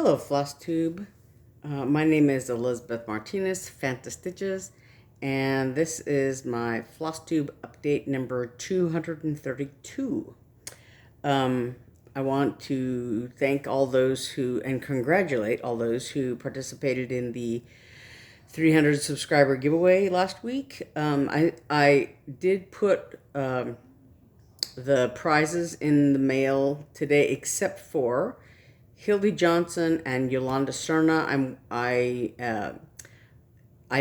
Hello, Flosstube. My name is Elizabeth Martinez, phantastitches, and this is my Flosstube update number 232. I want to thank all those who, and congratulate all those who participated in the 300 subscriber giveaway last week. I did put the prizes in the mail today, except for Hildy Johnson and Yolanda Serna. I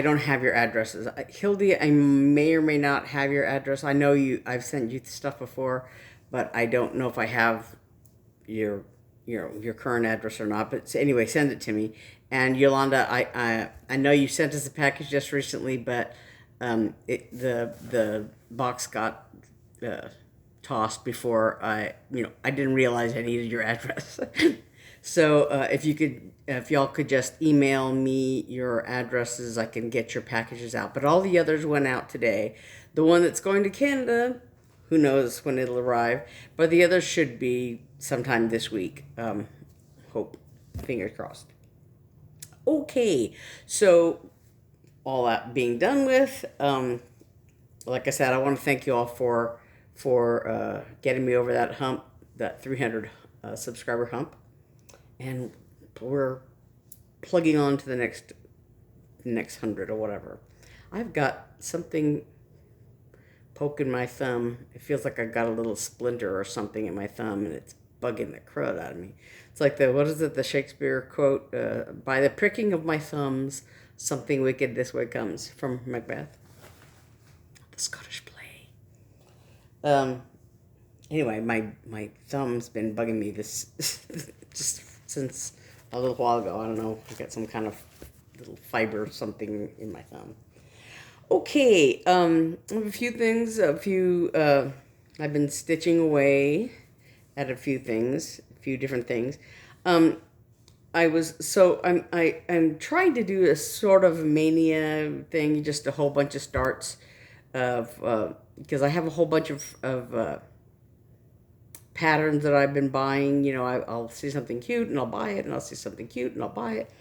don't have your addresses. Hildy, I may or may not have your address. I know I've sent you stuff before, but I don't know if I have your current address or not. But anyway, send it to me. And Yolanda, I know you sent us a package just recently, but the box got tossed before I didn't realize I needed your address. So if y'all could just email me your addresses, I can get your packages out. But all the others went out today. The one that's going to Canada, who knows when it'll arrive, but the others should be sometime this week. Hope, fingers crossed. Okay, so all that being done with, like I said, I want to thank you all for getting me over that hump, that 300 subscriber hump. And we're plugging on to the next 100 or whatever. I've got something poking my thumb. It feels like I got a little splinter or something in my thumb, and it's bugging the crud out of me. It's like the Shakespeare quote, by the pricking of my thumbs, something wicked this way comes, from Macbeth. The Scottish play. Anyway, my thumb's been bugging me this just since a little while ago. I don't know. I got some kind of little fiber or something in my thumb. Okay, I have a few things. I've been stitching away at a few different things. I'm trying to do a sort of Maynia thing, just a whole bunch of starts of because I have a whole bunch of patterns that I've been buying. I'll see something cute and I'll buy it, and I'll see something cute and I'll buy it.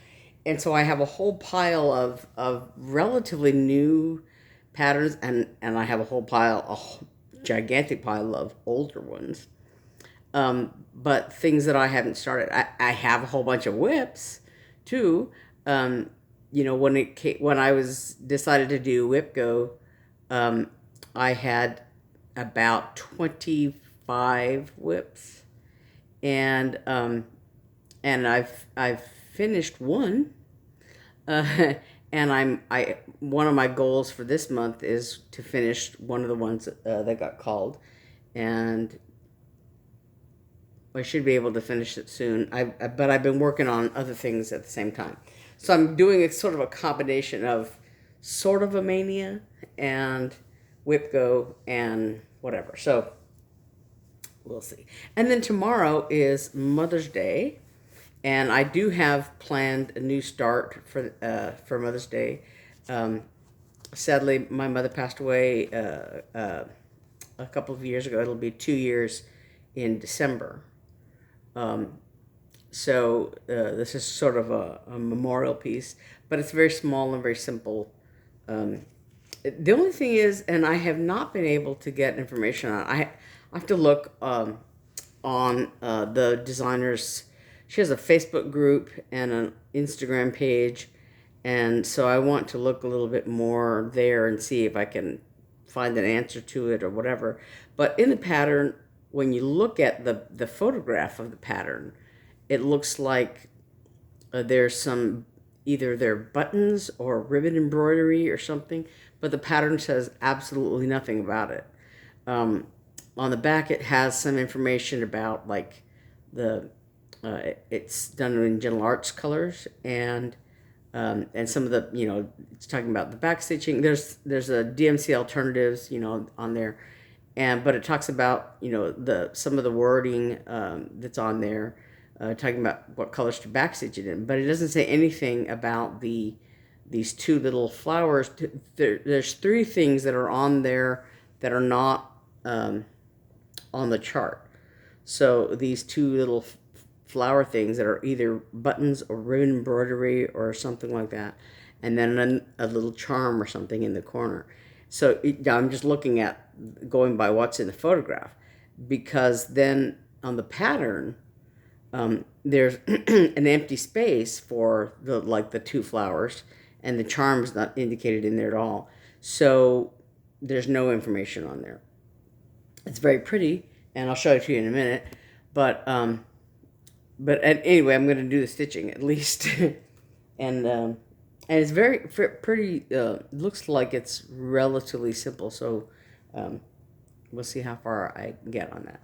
And so I have a whole pile of relatively new patterns, and I have a gigantic pile of older ones. But things that I haven't started. I have a whole bunch of whips too. When I decided to do WIPGO, I had about 25 whips, and I've finished one, and one of my goals for this month is to finish one of the ones that got called, and I should be able to finish it soon. But I've been working on other things at the same time, so I'm doing a sort of a combination of sort of a Maynia and WIPGO and whatever. So we'll see. And then tomorrow is Mother's Day, and I do have planned a new start for Mother's Day. Sadly, my mother passed away a couple of years ago. It'll be 2 years in December. So this is sort of a memorial piece, but it's very small and very simple. The only thing is, and I have not been able to get information on it. I have to look on the designer's. She has a Facebook group and an Instagram page, and so I want to look a little bit more there and see if I can find an answer to it or whatever. But in the pattern, when you look at the photograph of the pattern, it looks like there's some, either they're buttons or ribbon embroidery or something, but the pattern says absolutely nothing about it. On the back, it has some information about like it's done in gentle arts colors, and some of the, it's talking about the back stitching. There's a DMC alternatives, on there, but it talks about some of the wording that's on there, talking about what colors to back stitch it in, but it doesn't say anything about these two little flowers. There's 3 things that are on there that are not on the chart. So these 2 little flower things that are either buttons or ribbon embroidery or something like that, and then a little charm or something in the corner. So I'm just looking at going by what's in the photograph, because then on the pattern, there's an empty space for the two flowers, and the charm's not indicated in there at all. So there's no information on there. It's very pretty, and I'll show it to you in a minute. But anyway, I'm going to do the stitching at least, and it's very pretty. Looks like it's relatively simple. So we'll see how far I can get on that.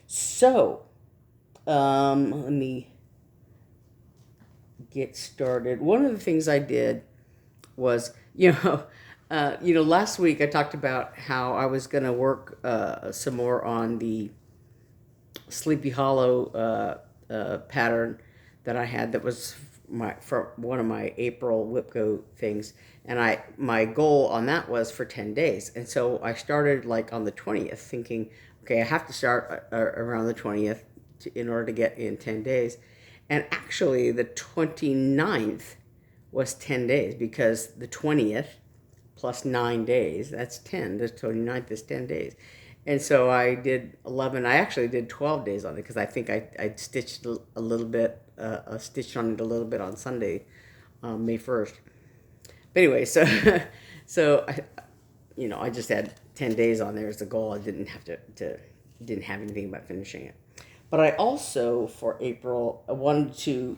So let me get started. One of the things I did was, last week I talked about how I was going to work some more on the Sleepy Hollow pattern that I had, that was for one of my April WIPGO things, and my goal on that was for 10 days. And so I started like on the 20th, thinking, okay, I have to start around the 20th in order to get in 10 days. And actually the 29th was 10 days, because the 20th plus 9 days, that's 10. The 29th is 10 days. And so I did 11. I actually did 12 days on it, because I think I stitched a little bit, stitched on it a little bit on Sunday, May 1st. But anyway, so I just had 10 days on there as the goal. I didn't have didn't have anything about finishing it. But I also, for April, I wanted to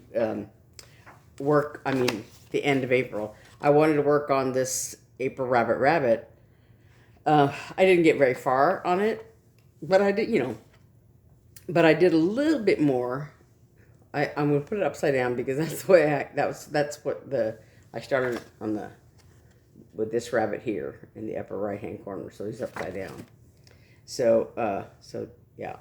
work, the end of April, I wanted to work on this April Rabbit. I didn't get very far on it, but I did, but I did a little bit more. I'm going to put it upside down, because that's the way that's what I started on with this rabbit here in the upper right hand corner. So he's upside down. So yeah,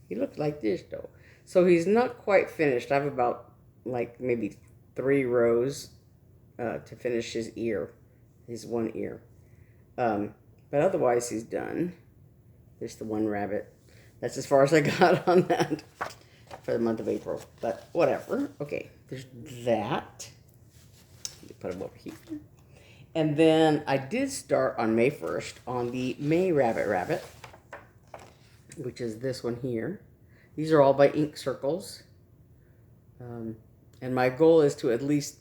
he looked like this though. So he's not quite finished. I have about maybe 3 rows to finish his one ear. But otherwise he's done. There's the one rabbit. That's as far as I got on that for the month of April. But whatever. Okay, there's that. Let me put him over here. And then I did start on May 1st on the May Rabbit, which is this one here. These are all by ink circles. And my goal is to at least,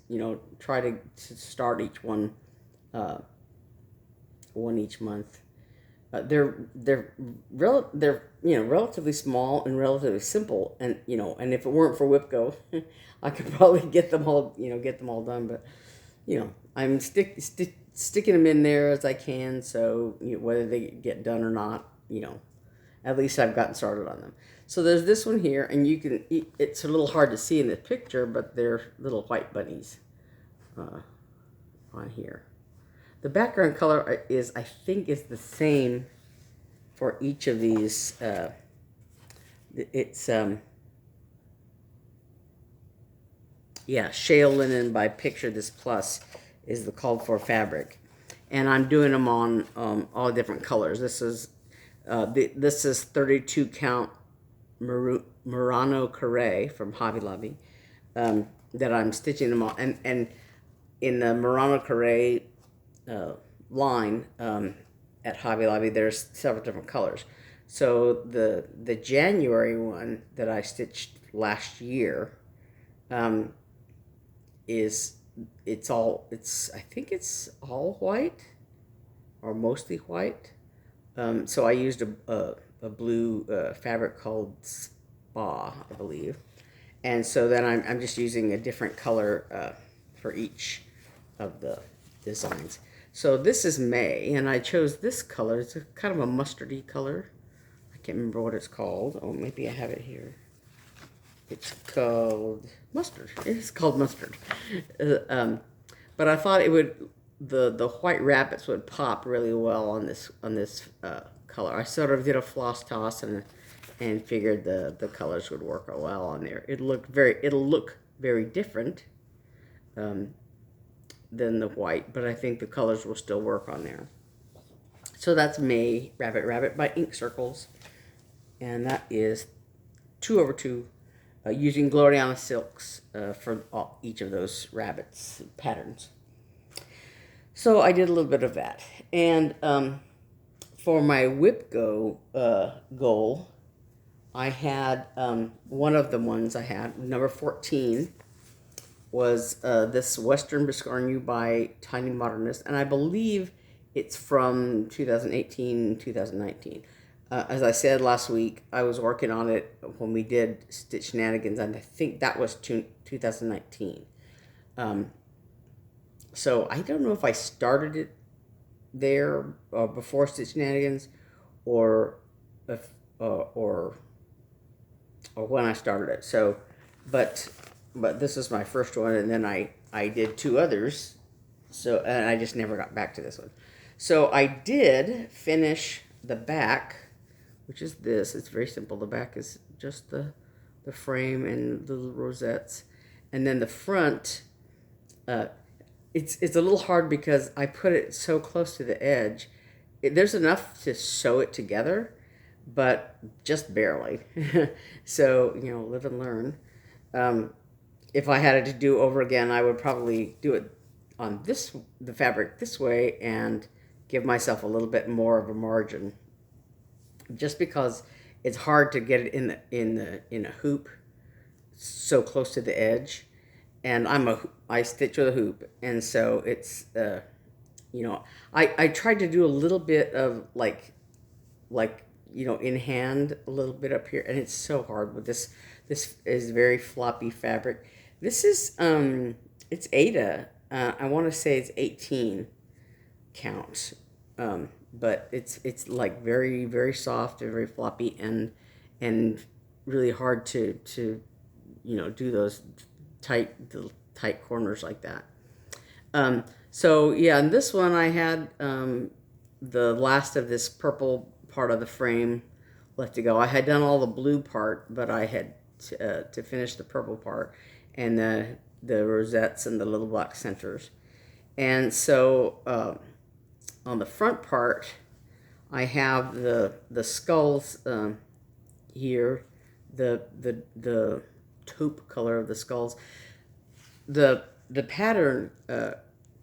try to start each one each month. They're relatively small and relatively simple, and and if it weren't for WIPGO, I could probably get them all done. But I'm sticking them in there as I can, so whether they get done or not, at least I've gotten started on them. So there's this one here, and it's a little hard to see in the picture, but they're little white bunnies on here. The background color I think is the same for each of these. It's Shale Linen by Picture This Plus is the called for fabric, and I'm doing them on all different colors. This is 32 count Murano Carré from Hobby Lobby that I'm stitching them on, and in the Murano Carré line at Hobby Lobby, there's several different colors. So the January one that I stitched last year I think it's all white or mostly white. So I used a blue fabric called Spa, I believe, and so then I'm just using a different color for each of the designs. So this is May, and I chose this color. It's kind of a mustardy color. I can't remember what it's called. Oh, maybe I have it here. It's called mustard. It's called mustard. But I thought it would, the white rabbits would pop really well on this color. I sort of did a floss toss and figured the colors would work well on there. It'll look very different than the white, but I think the colors will still work on there. So that's May Rabbit by Ink Circles, and that is 2/2 using Gloriana silks for each of those rabbits patterns. So I did a little bit of that. And for my WIPGO goal, I had one of the ones I had, number 14, was this Western Biscornu by Tinymodernist, and I believe it's from 2018, 2019. As I said last week, I was working on it when we did Stitch Shenanigans, and I think that was 2019. So I don't know if I started it there before Stitch Shenanigans, or if, or when I started it. So, but this is my first one, and then I did 2 others. So, and I just never got back to this one. So I did finish the back, which is this. It's very simple. The back is just the frame and little rosettes, and then the front. It's a little hard because I put it so close to the edge. There's enough to sew it together, but just barely. So, live and learn. If I had it to do over again, I would probably do it on the fabric this way and give myself a little bit more of a margin, just because it's hard to get it in a hoop so close to the edge. And I stitch with a hoop, and so it's I tried to do a little bit of like in hand, a little bit up here, and it's so hard with this. This is very floppy fabric. This is it's Ada. I want to say it's 18 count, but it's like very, very soft and very floppy, and really hard to do those tight corners like that. So yeah, in this one I had the last of this purple part of the frame left to go. I had done all the blue part, but I had to finish the purple part and the rosettes and the little black centers. And so on the front part, I have the skulls here, the taupe color of the skulls. The pattern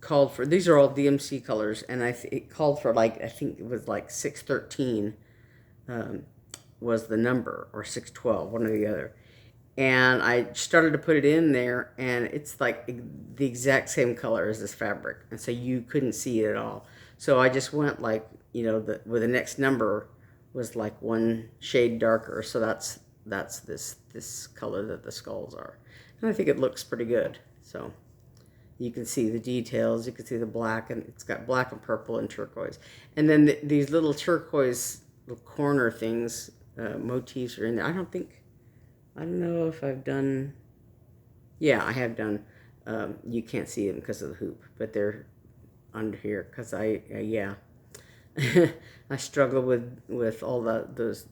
called for, these are all DMC colors, and it called for I think it was 613 was the number, or 612, one or the other. And I started to put it in there, and it's like the exact same color as this fabric, and so you couldn't see it at all. So I just went with the next number was like one shade darker, so that's this color that the skulls are. And I think it looks pretty good. So you can see the details, you can see the black, and it's got black and purple and turquoise. And then these little turquoise little corner things, motifs are in there. I don't know if I've done, yeah, I have done, you can't see them because of the hoop, but they're under here because yeah. I struggle with all those,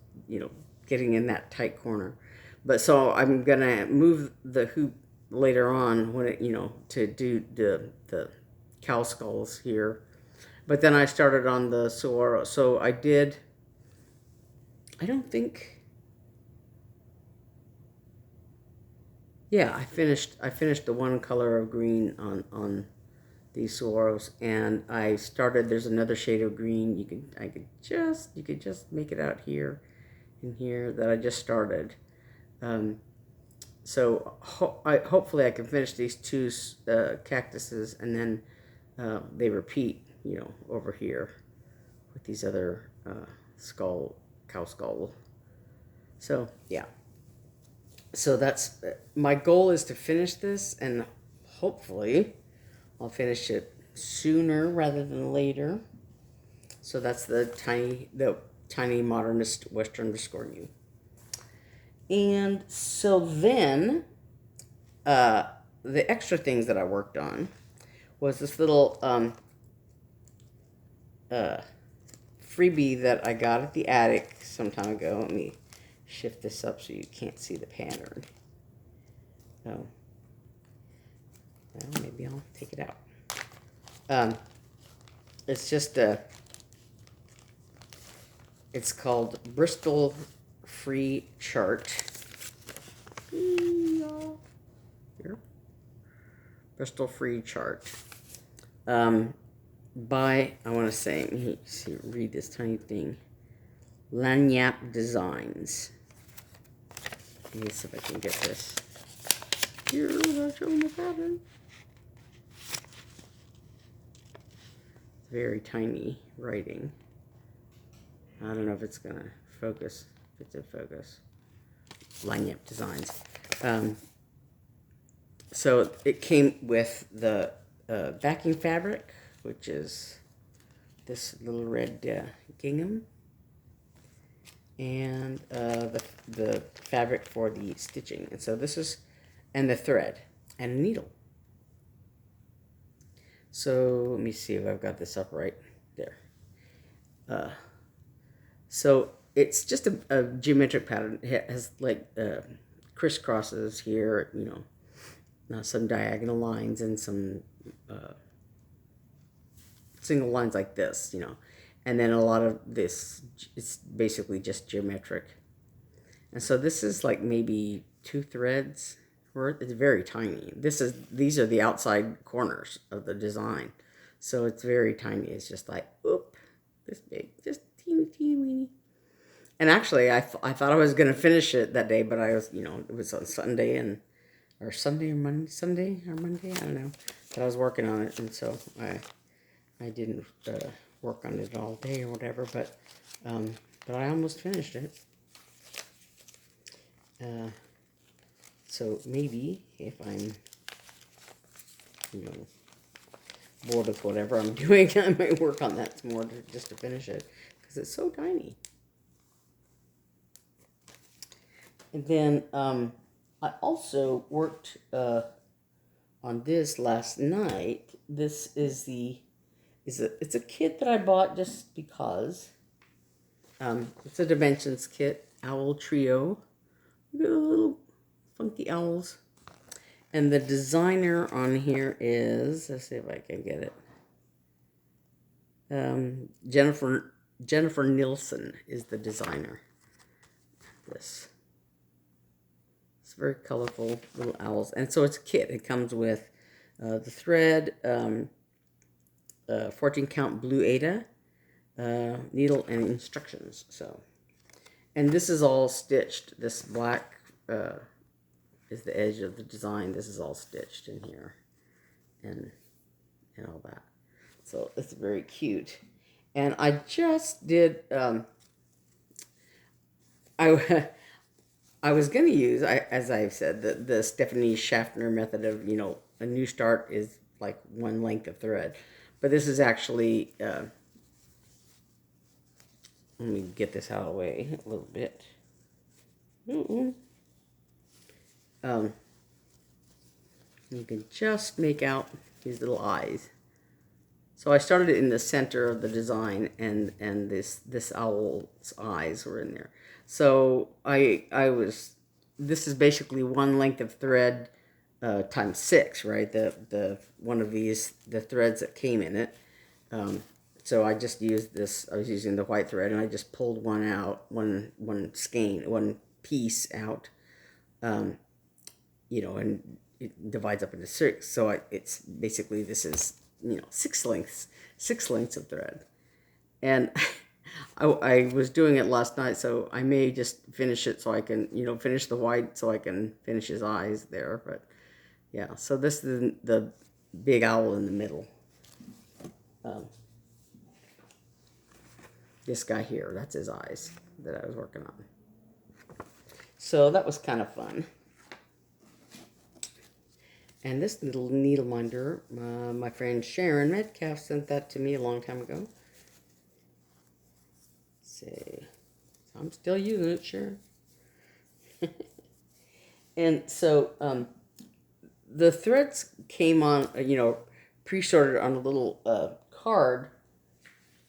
getting in that tight corner. But so I'm gonna move the hoop later on when to do the cow skulls here. But then I started on the saguaro. So I did, I finished the one color of green on these saguaros, and I started, there's another shade of green. You could just make it out here and here that I just started. So hopefully I can finish these 2 cactuses, and then they repeat, over here with these other cow skull. So yeah. So that's my goal, is to finish this, and hopefully I'll finish it sooner rather than later. So that's the Tinymodernist Western Biscornu. And so then the extra things that I worked on was this little freebie that I got at the attic some time ago. Let me shift this up so you can't see the pattern. Oh, well, maybe I'll take it out. It's just it's called Bristol Free Chart. Bristol free chart. By, I want to say, let me see, read this tiny thing. Lagniappe Designs. Let me see if I can get this here without showing the pattern. Very tiny writing. I don't know if it's gonna focus. If it's in focus. Lagniappe Designs. So it came with the backing fabric, which is this little red gingham, and the fabric for the stitching. And so this is, and the thread and a needle. So let me see if I've got this up right there. So it's just a geometric pattern. It has like crisscrosses here, you know, some diagonal lines and some single lines like this, you know, and then a lot of this, it's basically just geometric. And so this is like maybe 2 threads worth. It's very tiny. These are the outside corners of the design. So it's very tiny. It's just like, oop, this big, just teeny, teeny, weeny. And actually, I thought I was going to finish it that day, but I was, you know, it was on Sunday or Monday, I don't know, but I was working on it. And so I didn't work on it all day or whatever, but I almost finished it. So maybe if I'm, you know, bored with whatever I'm doing, I might work on that some more just to finish it, because it's so tiny. And then I also worked on this last night. This is it's a kit that I bought just because. It's a Dimensions kit, Owl Trio. Look at the little funky owls. And the designer on here is, let's see if I can get it. Jennifer Nilsson is the designer. This. It's very colorful little owls. And so it's a kit. It comes with the thread, 14 count blue Ada, needle, and instructions. So, and this is all stitched. This black is the edge of the design. This is all stitched in here, and all that. So it's very cute. And I just did. I was going to use, as I've said, the Stephanie Schaffner method of, you know, a new start is like one length of thread. But this is actually, let me get this out of the way a little bit. You can just make out these little eyes. So I started it in the center of the design, and this owl's eyes were in there. So this is basically one length of thread times 6, right? The one of these, the threads that came in it. So I just used this. I was using the white thread, and I just pulled one out, one skein, one piece out. You know, and it divides up into 6. So it's basically, this is, you know, 6 lengths of thread. And I was doing it last night, so I may just finish it so I can, you know, finish the white so I can finish his eyes there. But yeah, so this is the big owl in the middle. This guy here, that's his eyes that I was working on. So that was kind of fun. And this little needle minder, my friend Sharon Metcalf sent that to me a long time ago. See, I'm still using it, Sharon. And so the threads came on, you know, pre-sorted on a little card.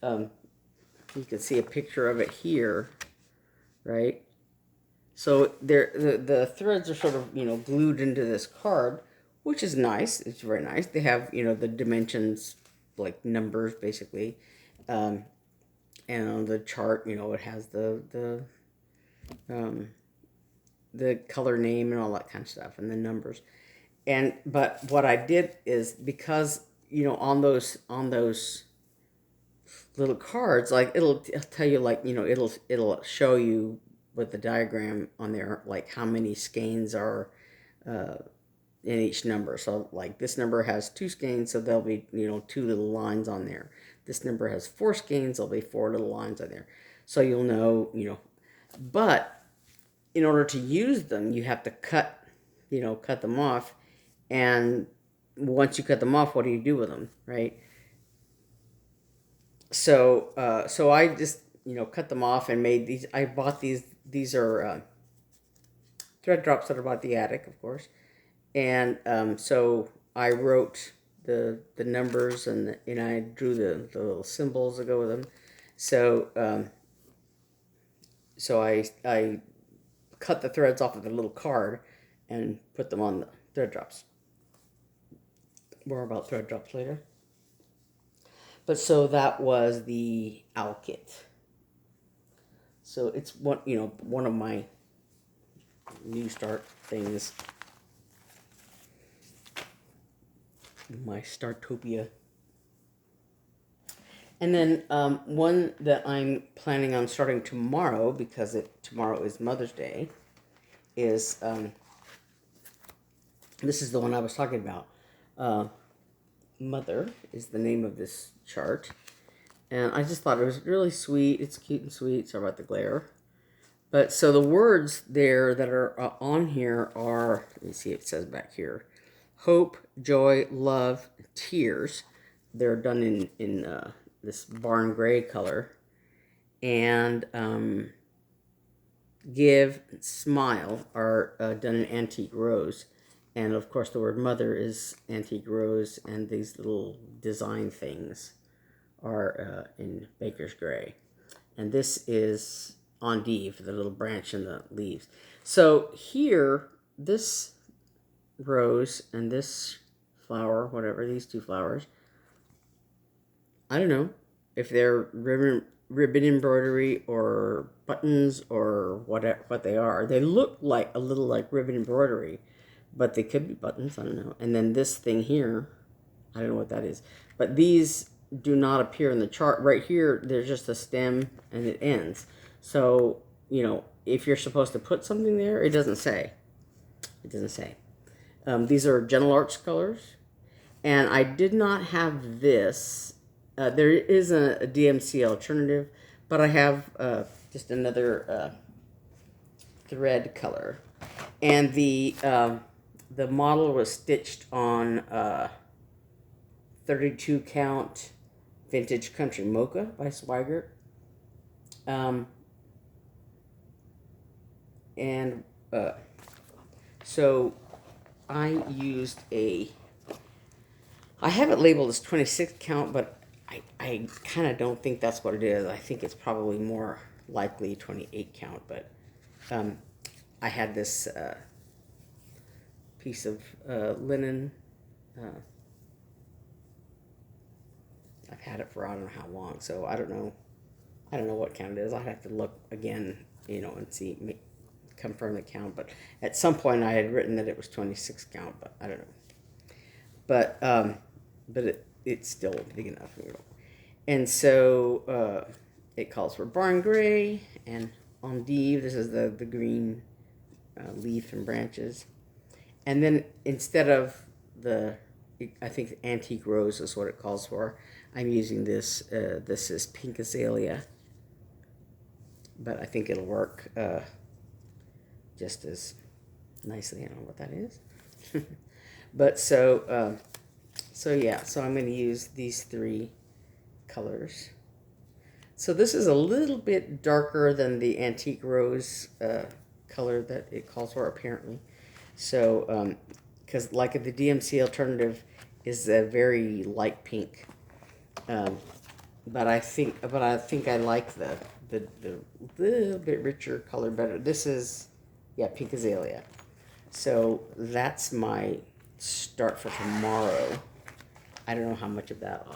You can see a picture of it here, right? So the threads are sort of, you know, glued into this card, which is nice. It's very nice. They have, you know, the dimensions, like numbers, basically. And on the chart, you know, it has the color name and all that kind of stuff, and the numbers. but what I did is, because on those little cards, like it'll tell you, like it'll show you with the diagram on there, like how many skeins are in each number. So like this number has 2 skeins, so there'll be 2 little lines on there. This number has 4 skeins, there'll be 4 little lines on there. So you'll know. But in order to use them, you have to cut them off. And once you cut them off, what do you do with them, right? So I just cut them off and made these. I bought these. These are thread drops that are bought at the attic, of course. And so I wrote the numbers, and I drew the little symbols that go with them. So I cut the threads off of the little card and put them on the thread drops. More about thread drops later. But so that was the owl kit. So it's one of my new start things. My Startopia. And then one that I'm planning on starting tomorrow, because tomorrow is Mother's Day, is this is the one I was talking about. Mother is the name of this chart. And I just thought it was really sweet. It's cute and sweet. Sorry about the glare. But so the words there that are on here are, let me see if it says back here: hope, joy, love, tears. They're done in this barn gray color. And give, smile are done in antique rose. And of course the word mother is antique rose, and these little design things are in baker's gray. And this is endive, the little branch in the leaves. So here, this rose and this flower, whatever, these 2 flowers, I don't know if they're ribbon embroidery or buttons or what they are. They look like a little like ribbon embroidery, but they could be buttons, I don't know. And then this thing here, I don't know what that is. But these do not appear in the chart. Right here, there's just a stem and it ends. So, if you're supposed to put something there, it doesn't say. It doesn't say. These are Gentle Arts colors. And I did not have this. There is a DMC alternative, but I have just another thread color. And the model was stitched on 32 count vintage country mocha by Swigert. So I used I have it labeled as 26 count, but I kind of don't think that's what it is. I think it's probably more likely 28 count, but I had this piece of linen. I've had it for I don't know how long, so I don't know what count it is. I'd have to look again, and see, confirm the count. But at some point I had written that it was 26 count, but I don't know. But it's still big enough, And so it calls for barn gray and endive. This is the green leaf and branches. And then instead of I think antique rose is what it calls for, I'm using this. This is pink azalea. But I think it'll work just as nicely. I don't know what that is. But so I'm going to use these 3 colors. So this is a little bit darker than the antique rose color that it calls for, apparently. So, because like the DMC alternative is a very light pink. But I think I like the little bit richer color better. This is, pink azalea. So that's my start for tomorrow. I don't know how much of that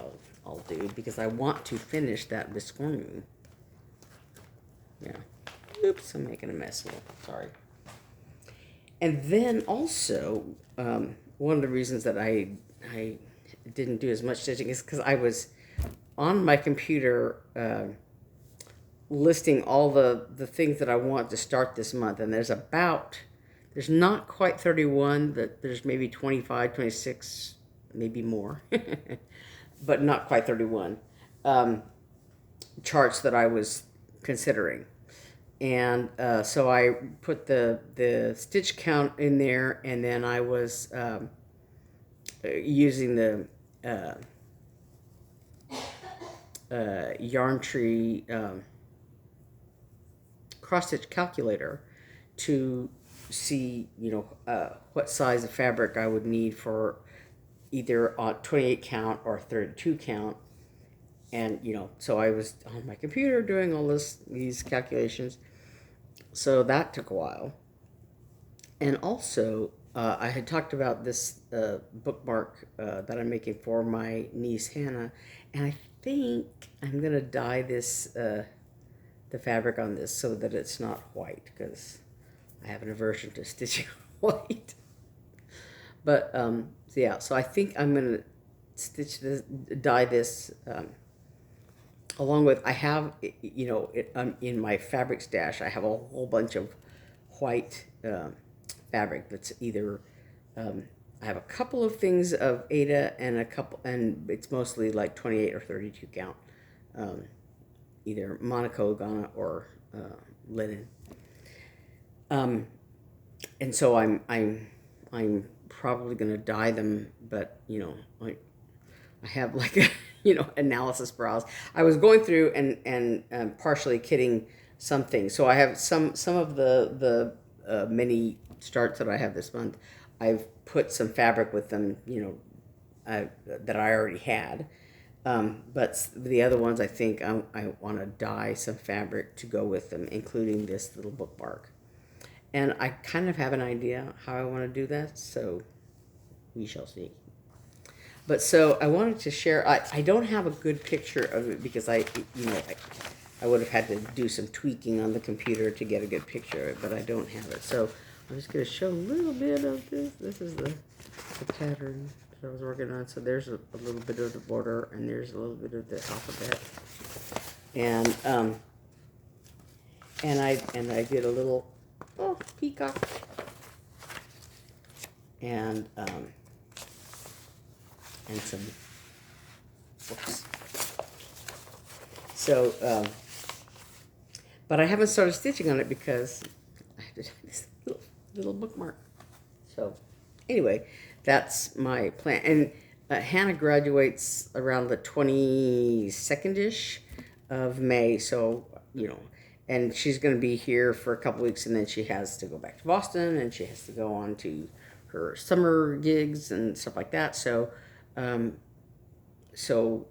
I'll do, because I want to finish that Biscornu. Yeah. Oops, I'm making a mess here. Sorry. And then also, one of the reasons that I didn't do as much stitching is because I was on my computer listing all the things that I want to start this month. And there's not quite 31, that there's maybe 25, 26, maybe more, but not quite 31 charts that I was considering. And so I put the stitch count in there, and then I was using the yarn tree cross stitch calculator to see, what size of fabric I would need for either a 28 count or 32 count. And, so I was on my computer doing all these calculations. So that took a while. And also, I had talked about this bookmark that I'm making for my niece Hannah. And I think I'm going to dye this, the fabric on this so that it's not white, because I have an aversion to stitching white. But, so I think I'm going to dye this, along with, I have, in my fabric stash, I have a whole bunch of white fabric that's either, I have a couple of things of Ada and it's mostly like 28 or 32 count, either Monaco, Ghana, or linen. And so I'm probably going to dye them, but, I have like a, analysis browse. I was going through and partially kitting some things. So I have some of the mini starts that I have this month. I've put some fabric with them, that I already had. But the other ones, I think I want to dye some fabric to go with them, including this little bookmark. And I kind of have an idea how I want to do that, so we shall see. But so I wanted to share, I don't have a good picture of it because I would have had to do some tweaking on the computer to get a good picture of it, but I don't have it. So I'm just going to show a little bit of this. This is the pattern that I was working on. So there's a little bit of the border, and there's a little bit of the alphabet. And I did a little peacock. And some books. So, but I haven't started stitching on it because I have to do this little bookmark. So, anyway, that's my plan. And Hannah graduates around the 22nd-ish of May. So, and she's going to be here for a couple weeks, and then she has to go back to Boston, and she has to go on to her summer gigs and stuff like that. So, so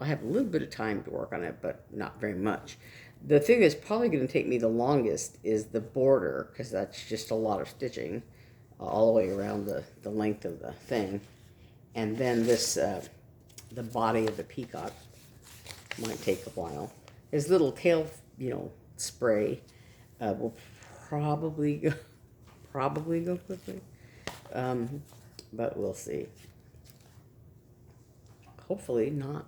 I have a little bit of time to work on it, but not very much. The thing that's probably going to take me the longest is the border, because that's just a lot of stitching all the way around the length of the thing. And then this, the body of the peacock might take a while. His little tail, spray will probably go quickly, but we'll see. Hopefully not.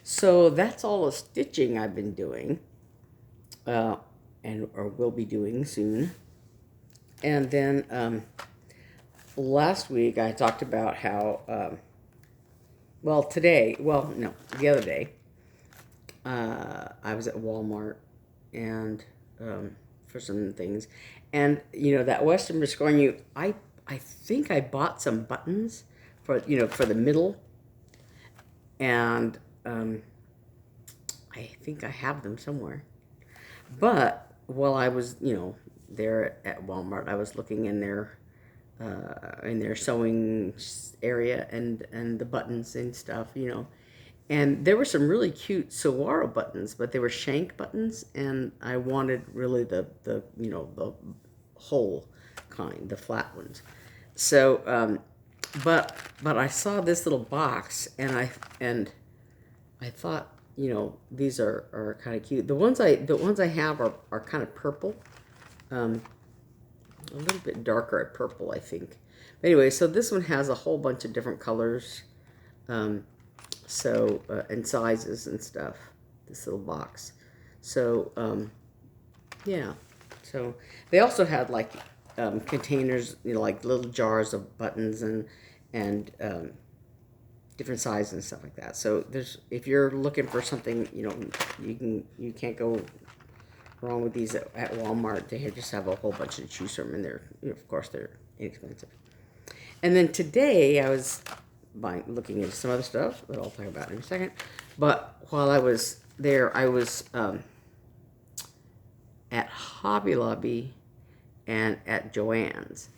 So that's all the stitching I've been doing, or will be doing soon. And then last week I talked about how, the other day, I was at Walmart and for some things, and that Western Biscornu, I think I bought some buttons for the middle. And I think I have them somewhere. But while I was, there at Walmart, I was looking in their sewing area and the buttons and stuff, And there were some really cute saguaro buttons, but they were shank buttons, and I wanted really the whole kind, the flat ones. So. But I saw this little box, and I thought, these are kind of cute. The ones I have are kind of purple, a little bit darker at purple, I think. But anyway, so this one has a whole bunch of different colors, and sizes and stuff. This little box. So yeah. So they also had like containers, like little jars of buttons and different sizes and stuff like that. So if you're looking for something, you can't go wrong with these at Walmart. They just have a whole bunch to choose from, and of course they're inexpensive. And then today I was looking into some other stuff that I'll talk about in a second. But while I was there, I was at Hobby Lobby and at Joann's,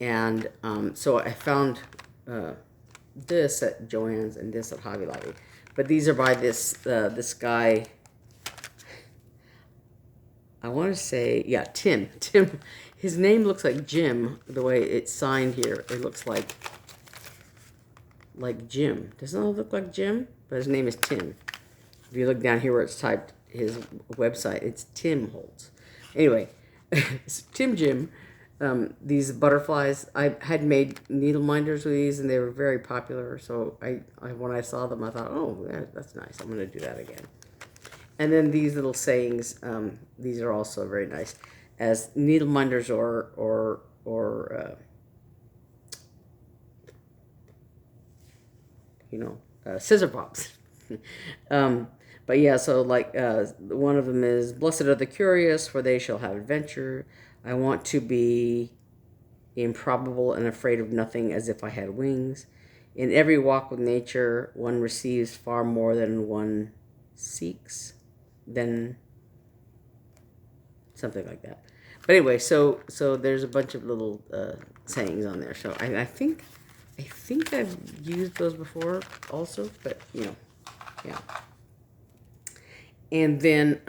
and so I found this at Joann's and this at Hobby Lobby. But these are by this guy. I want to say, yeah, Tim. His name looks like Jim, the way it's signed here. It looks like Jim. Doesn't it look like Jim? But his name is Tim. If you look down here where it's typed, his website, it's Tim Holtz. Anyway, Jim. These butterflies, I had made needle minders with these, and they were very popular. So when I saw them, I thought, oh, yeah, that's nice. I'm going to do that again. And then these little sayings, these are also very nice, as needle minders or scissor pops. But yeah, so one of them is, "Blessed are the curious, for they shall have adventure. I want to be improbable and afraid of nothing, as if I had wings. In every walk with nature, one receives far more than one seeks." Then something like that. But anyway, so there's a bunch of little sayings on there. So I think I've used those before also, but yeah. And then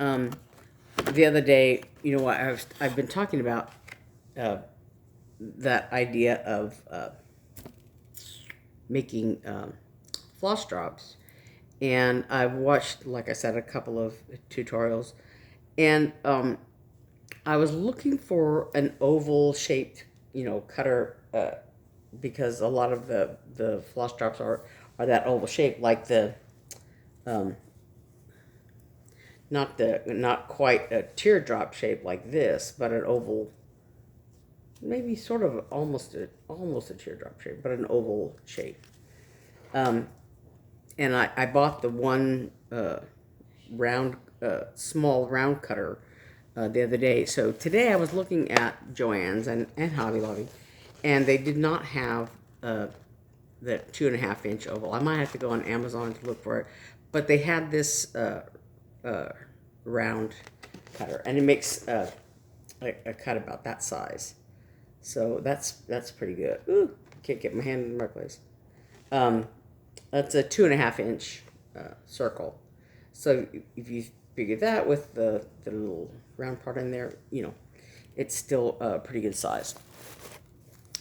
the other day, I've been talking about that idea of making floss drops. And I've watched, like I said, a couple of tutorials, and I was looking for an oval-shaped, cutter, because a lot of the floss drops are that oval shape, like the not quite a teardrop shape like this, but an oval, maybe sort of almost a teardrop shape, but an oval shape. And I bought the one small round cutter the other day. So today I was looking at Joann's and Hobby Lobby, and they did not have the 2.5 inch oval. I might have to go on Amazon to look for it, but they had this round cutter, and it makes a cut about that size. So that's pretty good. Ooh, can't get my hand in the right place. That's a 2.5 inch circle. So if you figure that with the little round part in there, it's still a pretty good size.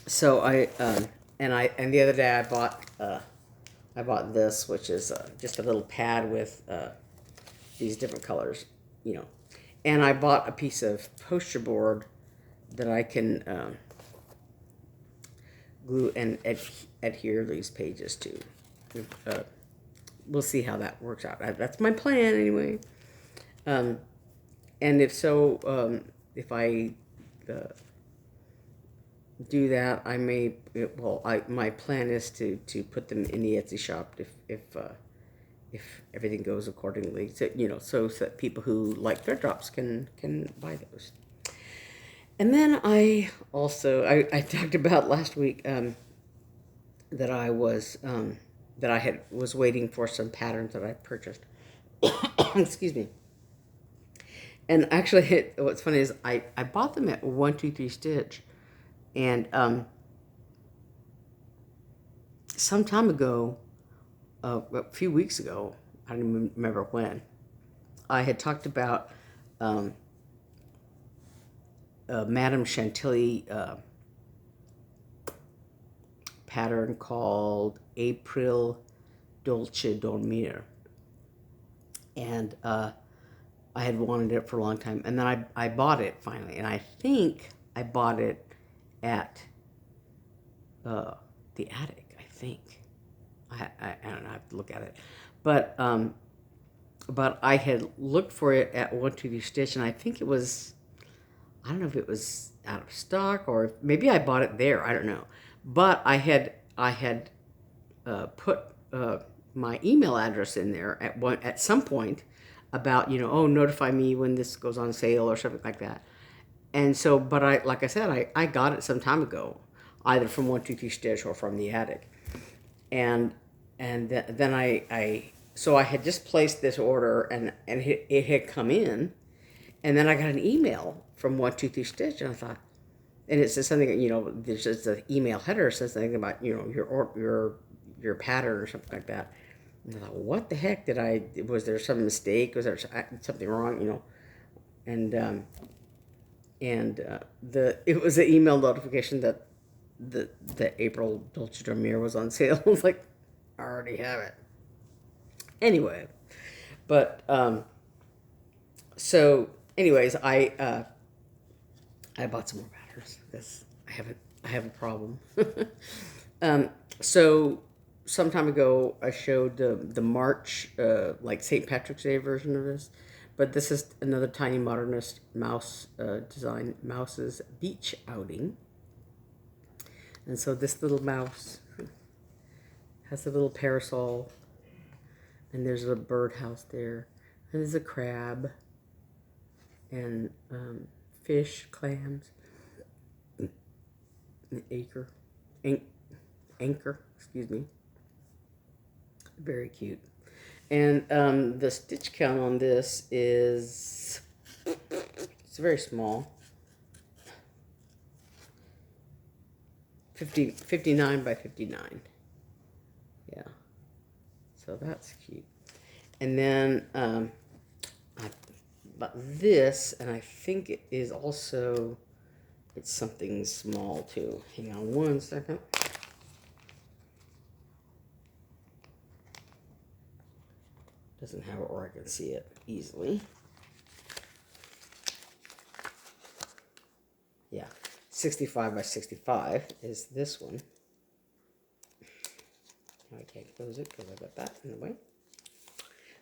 So and the other day I bought this, which is just a little pad with these different colors, and I bought a piece of poster board that I can glue and adhere these pages to. We'll see how that works out. That's my plan anyway. And if so, if I do that, I may. My plan is to put them in the Etsy shop if everything goes accordingly. So that people who like their drops can buy those. And then I talked about last week that I was was waiting for some patterns that I purchased. Excuse me. And actually, what's funny is I bought them at 1-2-3 Stitch, and some time ago, a few weeks ago, I don't even remember when, I had talked about Madame Chantilly pattern called April Dolce Dormir, and I had wanted it for a long time, and then I bought it finally, and I think I bought it at the attic, I think. I don't know, I have to look at it. But I had looked for it at 123 Stitch, and I think it was, I don't know if it was out of stock or maybe I bought it there. I don't know. But I had put my email address in there at some point about, you know, oh, notify me when this goes on sale or something like that. And so, but like I said, I got it some time ago, either from 123 Stitch or from the attic. And then so I had just placed this order, and it had come in, and then I got an email from 123 Stitch, and I thought, and it says something, you know, there's just an email header says something about, you know, your pattern or something like that. And I thought, what the heck was there some mistake? Was there something wrong, you know? And it was an email notification that the April Dolce Dormir was on sale. I was like, I already have it. Anyway, but so anyways, I bought some more batteries because I have a problem. So some time ago I showed the March like St. Patrick's Day version of this, but this is another Tinymodernist mouse design, mouse's beach outing. And so this little mouse has a little parasol, and there's a birdhouse there, and there's a crab, and fish, clams, an anchor, excuse me. Very cute. And the stitch count on this is, it's very small. 59 by 59. Yeah. So that's cute. And then I bought this, and I think it is also, it's something small too. Hang on one second. Doesn't have it where I can see it easily. Yeah, 65 by 65 is this one. I can't close it because I got that in the way.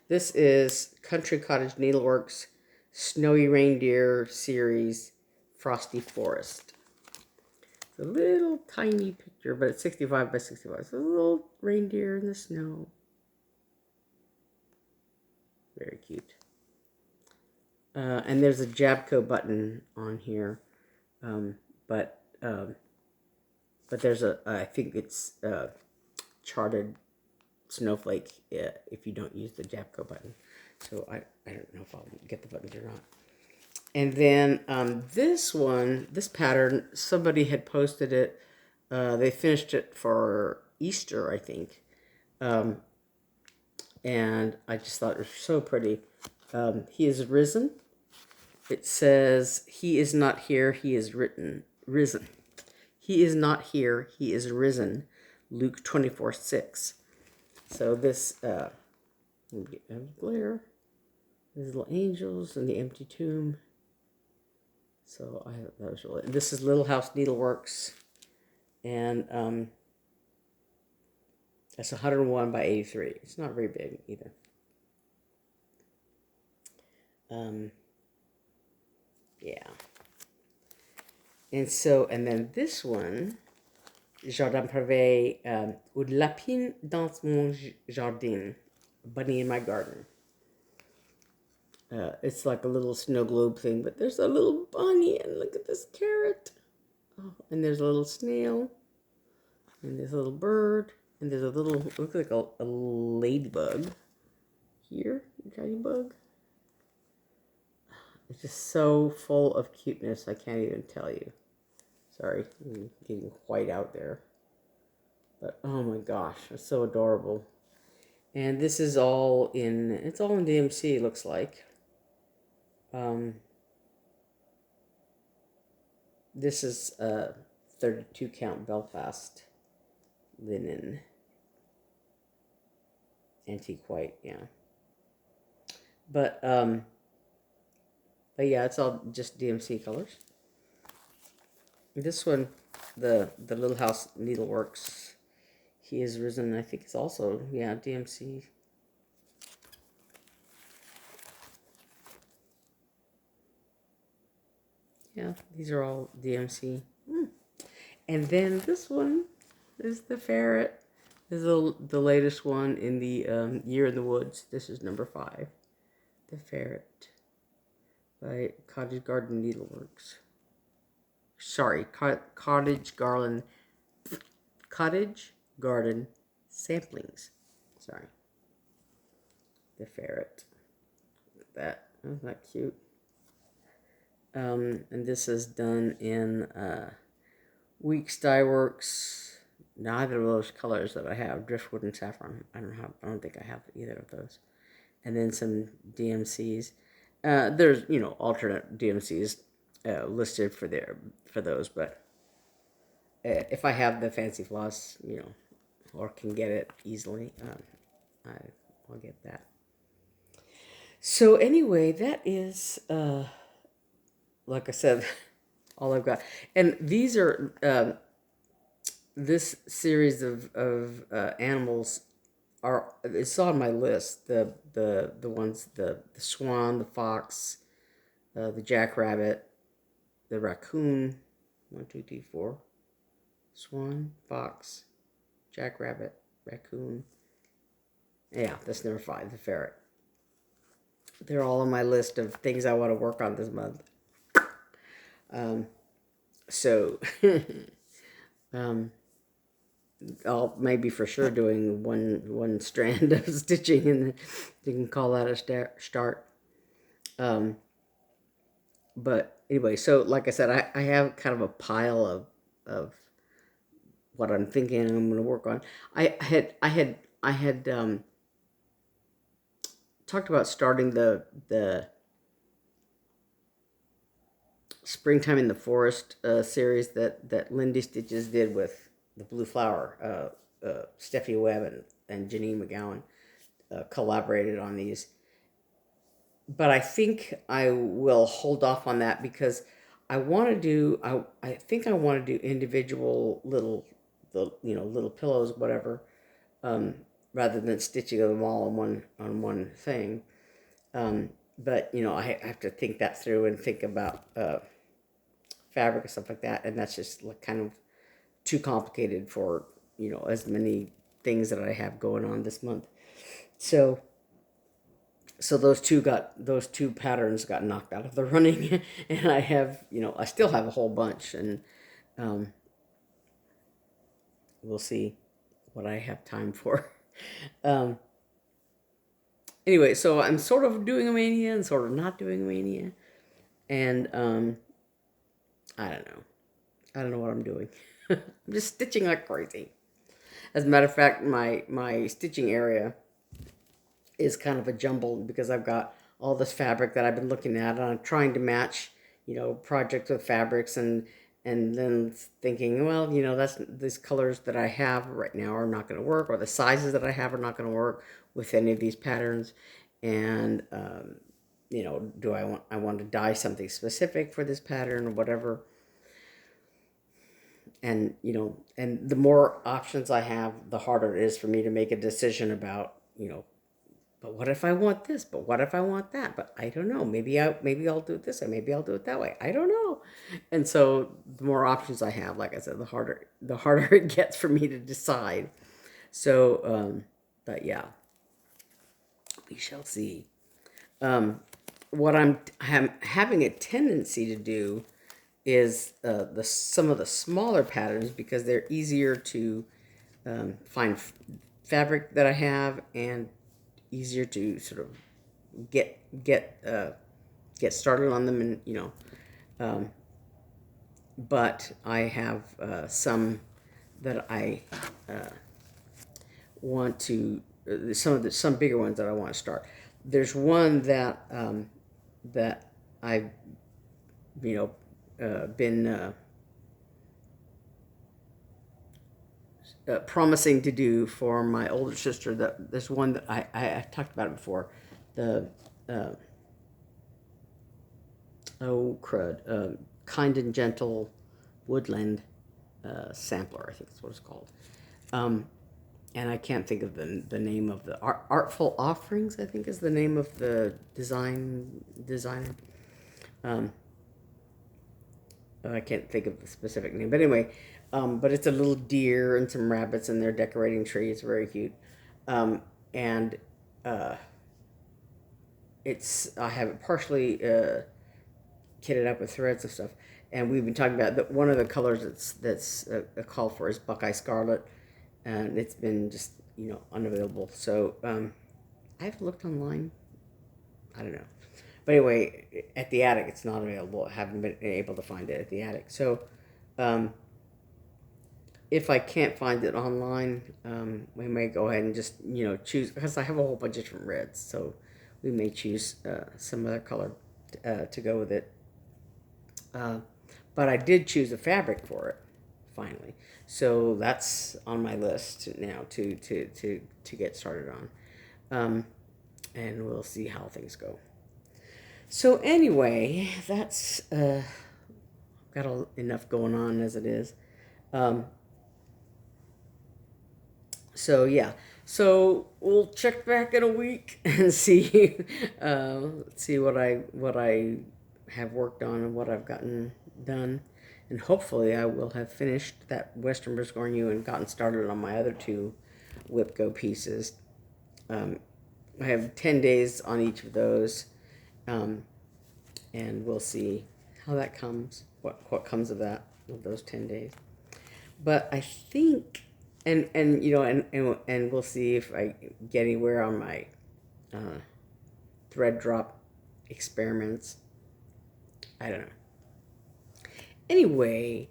This is Country Cottage Needleworks Snowy Reindeer Series Frosty Forest. It's a little tiny picture, but it's 65 by 65. It's a little reindeer in the snow. Very cute. And there's a Jabco button on here, but there's I think it's charted snowflake if you don't use the Jabco button. So I don't know if I'll get the buttons or not. And then this pattern, somebody had posted it. They finished it for Easter, I think. And I just thought it was so pretty. He is risen. It says, he is not here, he is risen. He is not here, he is risen. Luke 24:6. So this, let me get out of glare. There's little angels and the empty tomb. So that was really, this is Little House Needleworks. And that's 101 by 83. It's not very big either. Yeah. And so, and then this one, Jardin Prive, ou Lapin dans mon jardin, bunny in my garden. It's like a little snow globe thing, but there's a little bunny, and look at this carrot. Oh, and there's a little snail, and there's a little bird, and there's a little, looks like a ladybug here, a tiny bug. It's just so full of cuteness, I can't even tell you. Sorry, I'm getting white out there. But oh my gosh, it's so adorable. And this is all in, it's all in DMC, it looks like. This is 32 count Belfast linen. Antique white, yeah. But yeah, it's all just DMC colors. This one the Little House Needleworks. He has risen, I think it's also, yeah, DMC. Yeah, these are all DMC. And then this one is the Ferret. This is the latest one in the Year in the Woods. This is number 5. The Ferret by Cottage Garden Needleworks. Sorry, Cottage Garden Samplings. Sorry. The Ferret. That. Isn't that cute? And this is done in Weeks Dye Works. Neither of those colors that I have, Driftwood and Saffron. I don't think I have either of those. And then some DMCs. There's alternate DMCs listed for those, but if I have the fancy floss, or can get it easily, I'll get that. So anyway, that is like I said, all I've got. And these are this series of animals it's on my list. The ones, the swan, the fox, the jackrabbit, the raccoon. 1, 2, 3, 4. Swan, fox, jackrabbit, raccoon. Yeah, that's number 5. The ferret. They're all on my list of things I want to work on this month. So I'll maybe for sure doing one strand of stitching, and you can call that a start. But anyway, so like I said, I have kind of a pile of what I'm thinking I'm going to work on. I had talked about starting the Springtime in the Forest series that Lindy Stitches did with the Blue Flower. Steffi Webb and Janine McGowan collaborated on these. But I think I will hold off on that because I want to do, I think I want to do individual little pillows, whatever, rather than stitching them all on one thing. But I have to think that through and think about fabric and stuff like that, and that's just kind of too complicated for as many things that I have going on this month. So those two patterns got knocked out of the running, and I have I still have a whole bunch, and we'll see what I have time for. Anyway, so I'm sort of doing a Maynia and sort of not doing a Maynia, and I don't know what I'm doing. I'm just stitching like crazy. As a matter of fact, my stitching area is kind of a jumble because I've got all this fabric that I've been looking at, and I'm trying to match, projects with fabrics, and then thinking, well, that's these colors that I have right now are not going to work, or the sizes that I have are not going to work with any of these patterns, and do I want to dye something specific for this pattern or whatever. And and the more options I have, the harder it is for me to make a decision about, but what if I want this? But what if I want that? But I don't know. Maybe I'll do it this way. Maybe I'll do it that way. I don't know. And so the more options I have, like I said, the harder it gets for me to decide. So, but yeah, we shall see. What I'm having a tendency to do is some of the smaller patterns, because they're easier to find fabric that I have, and easier to sort of get started on them, and but I have some that I want to some bigger ones that I want to start. There's one that that I've been promising to do for my older sister. That there's one that I talked about it before. The Kind and Gentle Woodland sampler, I think that's what it's called. And I can't think of the name of the Artful Offerings, I think is the name of the designer. I can't think of the specific name, but anyway, but it's a little deer and some rabbits, and they're decorating trees. Very cute. And I have it partially kitted up with threads and stuff. And we've been talking about one of the colors that's a call for is Buckeye Scarlet, and it's been just unavailable. So I've looked online. I don't know, but anyway, at the attic it's not available. I haven't been able to find it at the attic. So if I can't find it online, we may go ahead and just choose, because I have a whole bunch of different reds. So we may choose some other color to go with it. But I did choose a fabric for it, finally. So that's on my list now to get started on. And we'll see how things go. So anyway, that's got enough going on as it is. So yeah, so we'll check back in a week and see what I have worked on and what I've gotten done, and hopefully I will have finished that Western Biscornu and gotten started on my other two WIPGO pieces. I have 10 days on each of those, and we'll see how that comes, what comes of that, of those 10 days. But I think, and we'll see if I get anywhere on my thread drop experiments. I don't know. Anyway,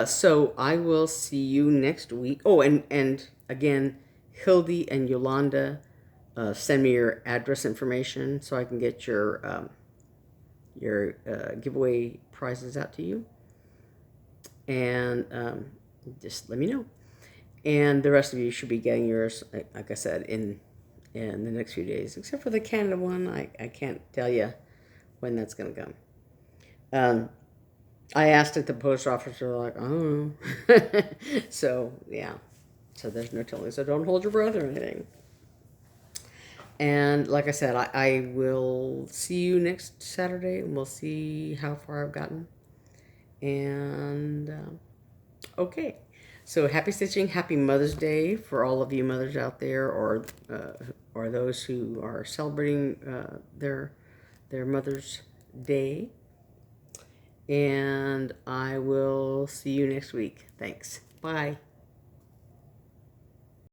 so I will see you next week. Oh, and again, Hildy and Yolanda, send me your address information so I can get your giveaway prizes out to you. And just let me know. And the rest of you should be getting yours, like I said, in the next few days, except for the Canada one. I can't tell you when that's going to come. I asked at the post office, they're like, I don't know. So, yeah. So there's no telling. So don't hold your breath or anything. And like I said, I will see you next Saturday, and we'll see how far I've gotten. And, okay. So happy stitching. Happy Mother's Day for all of you mothers out there, or those who are celebrating their Mother's Day. And I will see you next week. Thanks. Bye.